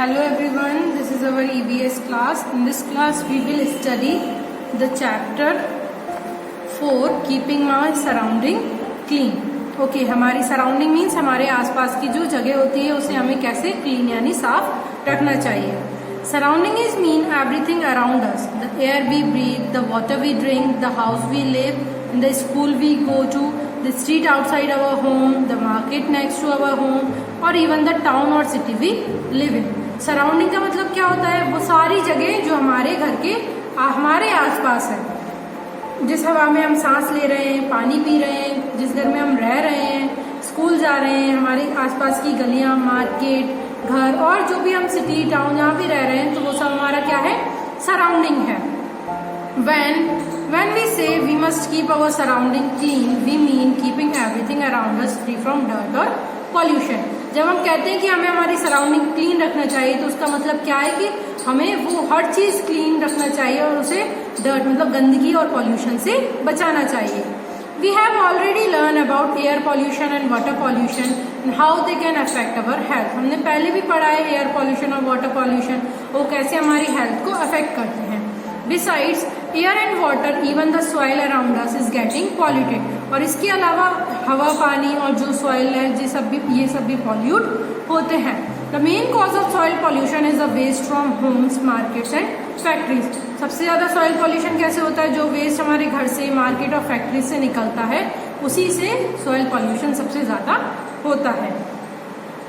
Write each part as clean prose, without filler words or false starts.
Hello everyone, this is our EBS class. In this class we will study the chapter 4 Keeping our surrounding clean. Okay, हमारी surrounding means हमारे आसपास की जो जगह होती है उसे हमें कैसे क्लीन यानी साफ रखना चाहिए. Surrounding is mean everything around us. The air we breathe, the water we drink, the house we live, the school we go to, the street outside our home, the market next to our home, और even the town or city we live in. Surrounding का मतलब क्या होता है? वो सारी जगह जो हमारे घर के हमारे आसपास है. जिस हवा में हम सांस ले रहे हैं, पानी पी रहे हैं, जिस घर में हम रह रहे हैं, स्कूल जा रहे हैं, हमारे आसपास की गलियां, मार्केट, घर और जो भी हम सिटी टाउन जहाँ भी रह रहे हैं तो वो सब हमारा क्या है? सराउंडिंग है. When we say we must keep our surrounding clean, we mean keeping everything around us free from dirt or pollution. जब हम कहते हैं कि हमें हमारी सराउंडिंग क्लीन रखना चाहिए तो उसका मतलब क्या है कि हमें वो हर चीज क्लीन रखना चाहिए और उसे डर्ट मतलब गंदगी और पॉल्यूशन से बचाना चाहिए. We have already learned about air pollution and water pollution and how they can affect our health. हमने पहले भी पढ़ा है एयर पॉल्यूशन और वाटर पॉल्यूशन वो कैसे हमारी हेल्थ को अफेक्ट करते हैं. Besides, air and water, even the soil around us is getting polluted. और इसके अलावा हवा, पानी और जो soil है ये सब भी pollute होते हैं. The main cause of soil pollution is the waste from homes, markets and factories. सबसे ज्यादा soil pollution कैसे होता है? जो waste हमारे घर से, मार्केट और फैक्ट्री से निकलता है उसी से soil pollution सबसे ज्यादा होता है.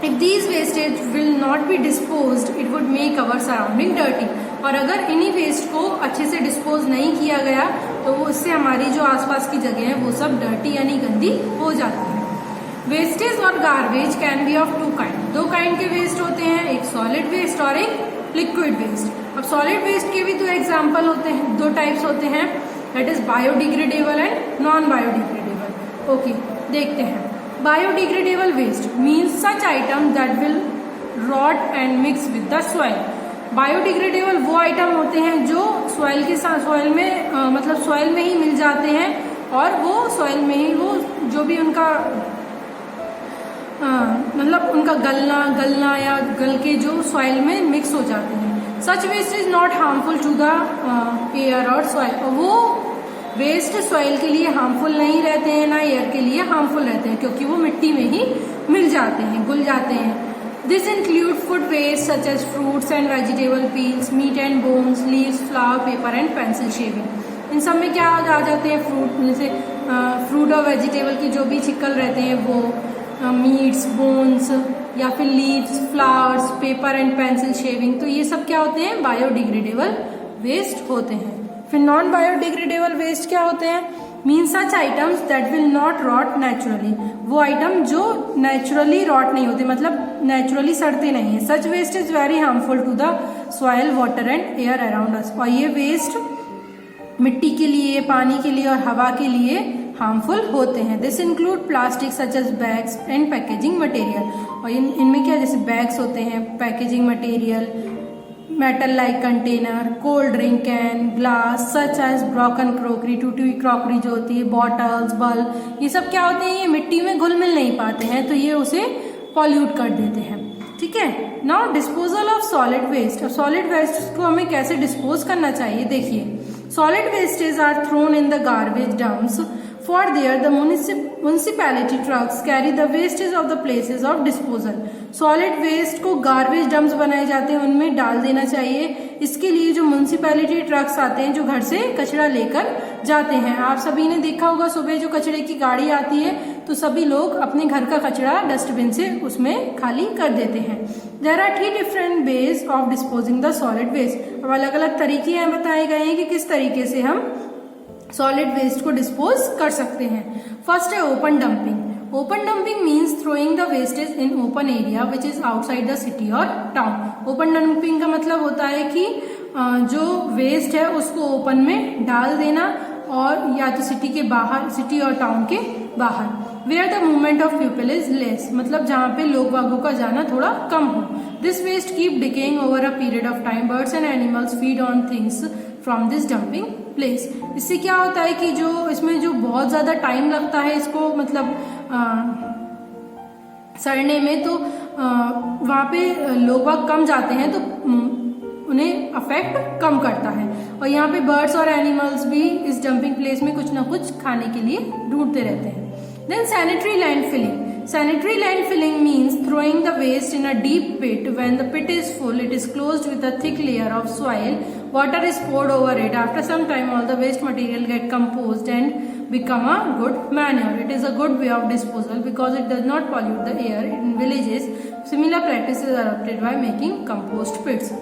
If these wastage will not be disposed, it would make our surrounding dirty. और अगर इन्हीं वेस्ट को अच्छे से डिस्पोज नहीं किया गया तो वो इससे हमारी जो आसपास की जगह है वो सब डर्टी यानी गंदी हो जाती है. वेस्टेज और garbage can be of 2 kind. 2 kind के वेस्ट होते हैं, एक सॉलिड वेस्ट और एक लिक्विड वेस्ट. अब सॉलिड वेस्ट के भी 2 एग्जाम्पल होते हैं, 2 टाइप्स होते हैं, that is biodegradable and non biodegradable. Okay, देखते हैं. Biodegradable waste means such item that will rot and mix with the soil. Biodegradable वो आइटम होते हैं जो सॉइल के साथ सॉइल में मतलब सॉइल में ही मिल जाते हैं और वो सॉइल में ही वो जो भी उनका मतलब उनका गलना या गल के जो सॉइल में मिक्स हो जाते हैं. Such waste is not harmful to the air और सॉइल. वो वेस्ट सॉइल के लिए हार्मफुल नहीं रहते हैं ना एयर के लिए हार्मफुल रहते हैं क्योंकि वो मिट्टी में ही मिल जाते हैं, घुल जाते हैं. This include food waste such as fruits and vegetable peels, meat and bones, leaves, flour, paper and pencil shaving. इन सब में क्या आ जाते हैं? फ्रूट जैसे फ्रूट और वेजिटेबल की जो भी छिक्कल रहते हैं वो मीट्स, बोन्स या फिर leaves, flowers, paper and pencil shaving. तो ये सब क्या होते हैं? बायोडिग्रेडेबल वेस्ट होते हैं. फिर नॉन बायोडिग्रेडेबल वेस्ट क्या होते हैं? Mean such items that will not rot naturally. वो आइटम जो नेचुरली रॉट नहीं होते मतलब नेचुरली सड़ते नहीं है. Such waste is very harmful to the soil, water and air around us. और ये वेस्ट मिट्टी के लिए, पानी के लिए और हवा के लिए हार्मफुल होते हैं. This include plastic such as bags and packaging material. और इनमें क्या जैसे बैग्स होते हैं, packaging material, metal like container, cold drink can, glass such as broken crockery, टूटी हुई क्रॉकरी जो होती है, बॉटल्स, बल्ब, ये सब क्या होते हैं? ये मिट्टी में घुल मिल नहीं पाते हैं तो ये उसे पॉल्यूट कर देते हैं. ठीक है. Now disposal of solid waste. और सॉलिड वेस्ट को हमें कैसे डिस्पोज करना चाहिए? देखिए, solid wastage are thrown in the garbage dumps. For there, the municipality trucks carry the wastage of the places of disposal. Solid waste को garbage dumps बनाए जाते हैं, उनमें डाल देना चाहिए. इसके लिए जो म्यूनिसिपैलिटी ट्रक्स आते हैं जो घर से कचरा लेकर जाते हैं. आप सभी ने देखा होगा सुबह जो कचरे की गाड़ी आती है तो सभी लोग अपने घर का कचरा डस्टबिन से उसमें खाली कर देते हैं. There are 3 different ways of disposing the solid waste. अब अलग अलग तरीके हैं बताए गए हैं कि किस तरीके से हम सॉलिड वेस्ट को डिस्पोज कर सकते हैं. फर्स्ट है open dumping. Open dumping means throwing the wastage in open area which is outside the city और टाउन. ओपन डंपिंग का मतलब होता है कि जो वेस्ट है उसको ओपन में डाल देना और या तो सिटी के बाहर, सिटी और टाउन के बाहर. Where the movement of people is less मतलब जहाँ पे लोग बागों का जाना थोड़ा कम हो. This waste keep decaying over a period of time. Birds and animals feed on things from this dumping place. इससे क्या होता है कि जो इसमें जो बहुत ज्यादा टाइम लगता है इसको मतलब सड़ने में, तो वहाँ पे लोग बाग कम जाते हैं तो उन्हें अफेक्ट कम करता है। और यहाँ पे बर्ड्स और एनिमल्स भी इस डंपिंग प्लेस में कुछ ना कुछ खाने के लिए ढूंढते रहते हैं। Then sanitary land filling. Sanitary land filling means throwing the waste in a deep pit. When the pit is full, it is closed with a thick layer of soil. Water is poured over it. After some time, all the waste material get composed and become a good manure. It is a good way of disposal because it does not pollute the air. In villages, similar practices are adopted by making compost pits.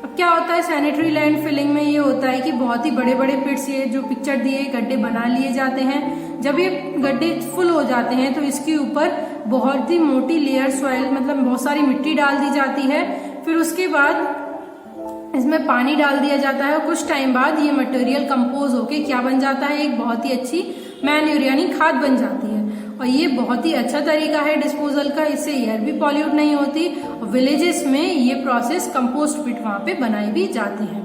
अब क्या होता है sanitary land filling में, ये होता है कि बहुत ही बड़े बड़े पिट्स, ये जो पिक्चर दिए गड्ढे बना लिए जाते हैं। जब ये गड्ढे फुल हो जाते हैं तो इसके ऊपर बहुत ही मोटी लेयर सॉइल मतलब बहुत सारी मिट्टी डाल दी जाती है। फिर उसके बाद इसमें पानी डाल दिया जाता है और कुछ टाइम बाद ये मटेरियल कंपोज होके क्या बन जाता है, एक बहुत ही अच्छी मैन्योर यानी खाद बन जाती है। और ये बहुत ही अच्छा तरीका है डिस्पोजल का, इससे एयर भी पॉल्यूट नहीं होती। और विलेजेस में ये प्रोसेस कंपोस्ट पिट वहां पे बनाई भी जाती है।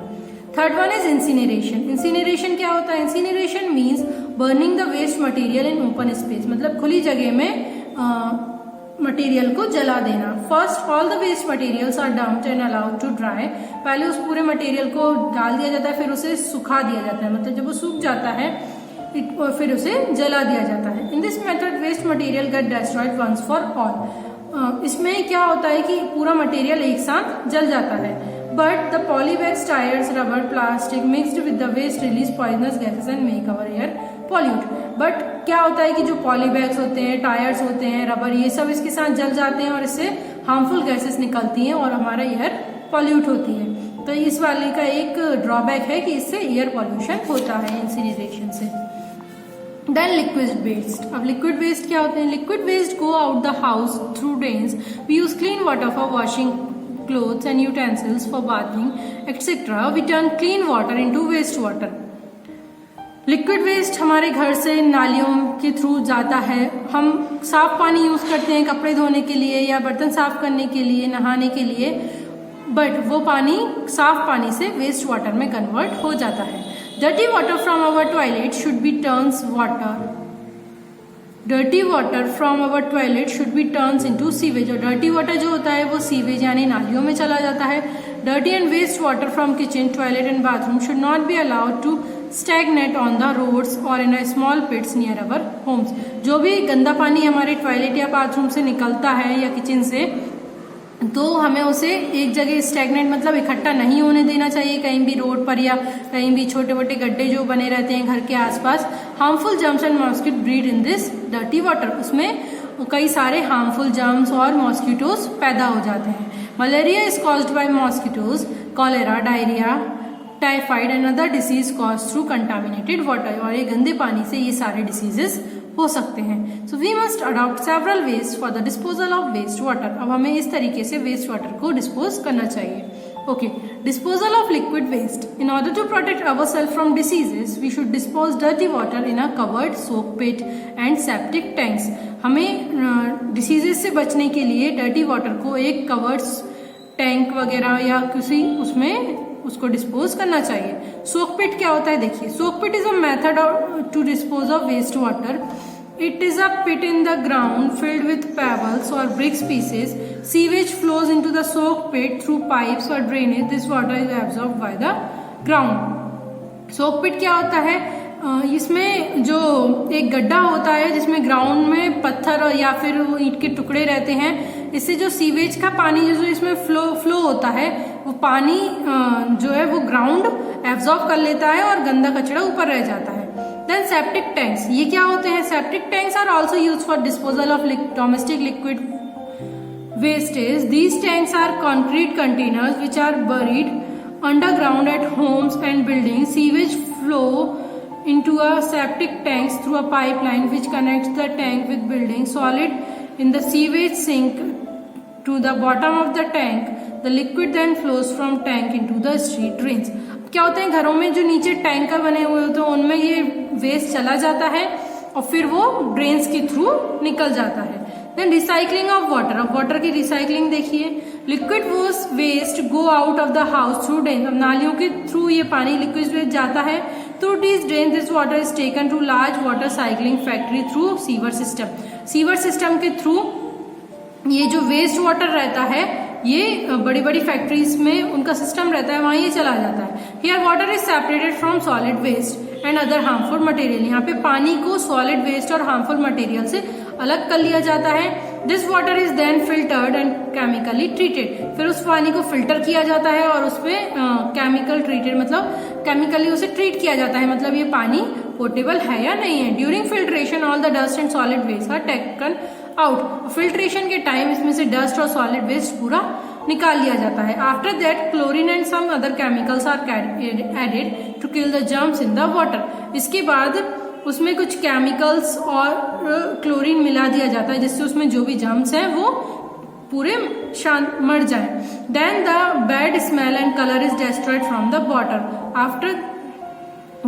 Third one is incineration. Incineration क्या होता है? Incineration means burning the waste material in open space, मतलब खुली जगह में मटेरियल को जला देना। First all the waste materials are dumped and allowed to dry. पहले उस पूरे मटेरियल को डाल दिया जाता है, फिर उसे सुखा दिया जाता है, मतलब जब वो सूख जाता है फिर उसे जला दिया जाता है। In this method waste material get destroyed once for all. इसमें क्या होता है कि पूरा मटेरियल एक साथ जल जाता है। But the polybags, tyres, rubber, plastic mixed with the waste release poisonous gases and make our air pollute. But क्या होता है कि जो पॉलीबैग्स होते हैं, टायर्स होते हैं, रबर, ये सब इसके साथ जल जाते हैं और इससे हार्मफुल गैसेस निकलती हैं और हमारा एयर पॉल्यूट होती है। तो इस वाले का एक ड्रॉबैक है कि इससे एयर पॉल्यूशन होता है इंसिनरेशन से। Then liquid waste. अब लिक्विड वेस्ट क्या होते हैं? Liquid waste go out the house through drains. We use clean water for washing clothes and utensils for bathing etc. We turn clean water into waste water. Liquid waste हमारे घर से नालियों के through जाता है। हम साफ पानी यूज करते हैं कपड़े धोने के लिए या बर्तन साफ करने के लिए, नहाने के लिए, बट वो पानी साफ पानी से वेस्ट वाटर में कन्वर्ट हो जाता है। Dirty water from our toilet should be turns water. Dirty water from our toilet should be turns into sewage. और डर्टी वाटर जो होता है वो सीवेज यानी नालियों में चला जाता है। Dirty and waste water from kitchen, toilet and bathroom should not be allowed to stagnate on the roads or in a small pits near our homes. जो भी गंदा पानी हमारे टॉयलेट या बाथरूम से निकलता है या किचन से, तो हमें उसे एक जगह स्टैग्नेट मतलब इकट्ठा नहीं होने देना चाहिए कहीं भी रोड पर या कहीं भी छोटे मोटे गड्ढे जो बने रहते हैं घर के आसपास। Harmful germs and mosquito breed in this dirty water. उसमें कई सारे हार्मफुल जर्म्स और मॉस्किटोज पैदा हो जाते हैं। Malaria is caused by mosquitoes, cholera, diarrhoea, typhoid and other disease cause through contaminated water. और ये गंदे पानी से ये सारे डिसीजेस हो सकते हैं। So we must adopt several ways for the disposal of waste water. अब हमें इस तरीके से वेस्ट वाटर को डिस्पोज करना चाहिए। Okay, disposal of liquid waste. In order to protect ourselves from diseases we should dispose dirty water in a covered soak pit and septic tanks. हमें diseases से बचने के लिए डर्टी वाटर को एक कवर्ड टैंक वगैरह या किसी उसमें उसको डिस्पोज करना चाहिए। सोक पिट क्या होता है देखिए। Soak pit is a method to dispose of waste water. It is a pit in the ground filled with pebbles or bricks pieces. Sewage flows into the soak pit through pipes or drainage. This water is absorbed by the ground. सोक पिट क्या होता है? इसमें जो एक गड्ढा होता है जिसमें ग्राउंड में पत्थर या फिर ईंट के टुकड़े रहते हैं। इससे जो सीवेज का पानी जो इसमें फ्लो होता है वो पानी जो है वो ग्राउंड एब्जॉर्ब कर लेता है और गंदा कचरा ऊपर रह जाता है। देन सेप्टिक टैंक्स, ये क्या होते हैं? Septic tanks are also use for disposal of domestic liquid wastage. These tanks are concrete containers which are buried underground at homes and buildings. Sewage flow into a septic tanks through a pipeline which connects the tank with building. Solid in the sewage sink to the bottom of the tank. The liquid then flows from tank into the street drains. क्या होता है घरों में जो नीचे tanker बने हुए होते हैं उनमें ये वेस्ट चला जाता है और फिर वो ड्रेन्स के थ्रू निकल जाता है। Then recycling of water. अब वाटर की रिसाइकलिंग देखिए। Liquid waste go out of the house through drain. अब नालियों के थ्रू ये पानी लिक्विड वेस्ट जाता है। Through this drain this water is taken to large water cycling factory through sewer system. Sewer system के थ्रू ये जो वेस्ट वाटर रहता है ये बड़ी बड़ी फैक्ट्रीज में उनका सिस्टम रहता है, वहां ये चला जाता है। Here water is separated from solid waste and other harmful material. यहाँ पे पानी को सॉलिड वेस्ट और हार्मफुल मटेरियल से अलग कर लिया जाता है। This water is then filtered and chemically treated. फिर उस पानी को फिल्टर किया जाता है और उसमें केमिकल ट्रीटेड मतलब केमिकली उसे ट्रीट किया जाता है, मतलब ये पानी पोर्टेबल है या नहीं है। During filtration all the dust and solid waste are taken out. Filtration के टाइम इसमें से डस्ट और सॉलिड वेस्ट पूरा निकाल लिया जाता है। After that chlorine and some other chemicals are added to kill the germs in the water. इसके बाद उसमें कुछ केमिकल्स और क्लोरीन मिला दिया जाता है जिससे उसमें जो भी जर्म्स हैं वो पूरे मर जाए। Then the bad smell and colour is destroyed from the water. After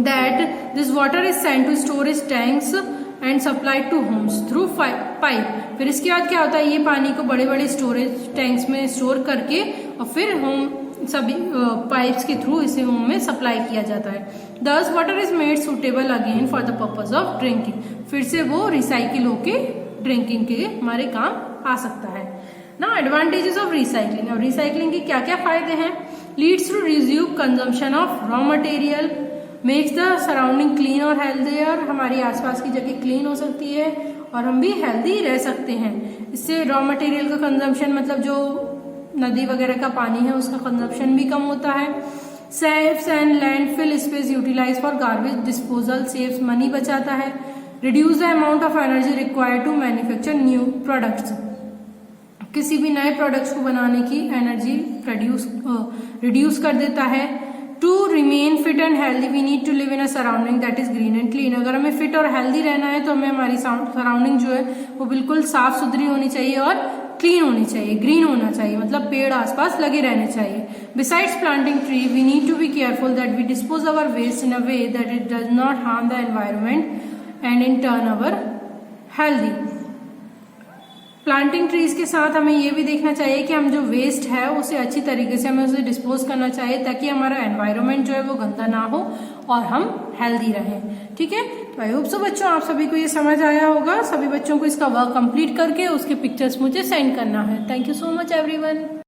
that this water is sent to storage tanks and supply to homes through pipe. फिर इसके बाद क्या होता है, ये पानी को बड़े बड़े स्टोरेज टैंक्स में स्टोर करके और फिर होम सभी पाइप्स के थ्रू इसे होम में सप्लाई किया जाता है। दस water is made suitable again for the purpose of drinking. फिर से वो रिसाइकिल होके ड्रिंकिंग के हमारे काम आ सकता है ना। Advantages of recycling. और रिसाइकलिंग के क्या क्या फायदे हैं? Leads to reduce consumption of raw material, makes the surrounding clean और हेल्दियर। हमारी आसपास की जगह क्लीन हो सकती है और हम भी हेल्दी रह सकते हैं। इससे रॉ मटेरियल का कंजम्पशन मतलब जो नदी वगैरह का पानी है उसका कंजम्पशन भी कम होता है। Saves and landfill space utilize for garbage disposal, saves money बचाता है। Reduce the amount of energy required to manufacture new products. किसी भी नए प्रोडक्ट्स को बनाने की एनर्जी रिड्यूस कर देता है। To remain fit and healthy we need to live in a surrounding that is green and clean. अगर हमें फिट और हेल्दी रहना है तो हमें हमारी सराउंडिंग जो है वो बिल्कुल साफ सुथरी होनी चाहिए और क्लीन होनी चाहिए, ग्रीन होना चाहिए, मतलब पेड़ आसपास लगे रहने चाहिए। Besides planting tree we need to be careful that we dispose our waste in a way that it does not harm the environment and in turn our healthy. Planting trees के साथ हमें ये भी देखना चाहिए कि हम जो वेस्ट है उसे अच्छी तरीके से हमें उसे डिस्पोज करना चाहिए ताकि हमारा एनवायरनमेंट जो है वो गंदा ना हो और हम हेल्दी रहें। ठीक है, तो आई होप सो बच्चों आप सभी को ये समझ आया होगा। सभी बच्चों को इसका वर्क कंप्लीट करके उसके पिक्चर्स मुझे सेंड करना है। Thank you so much everyone.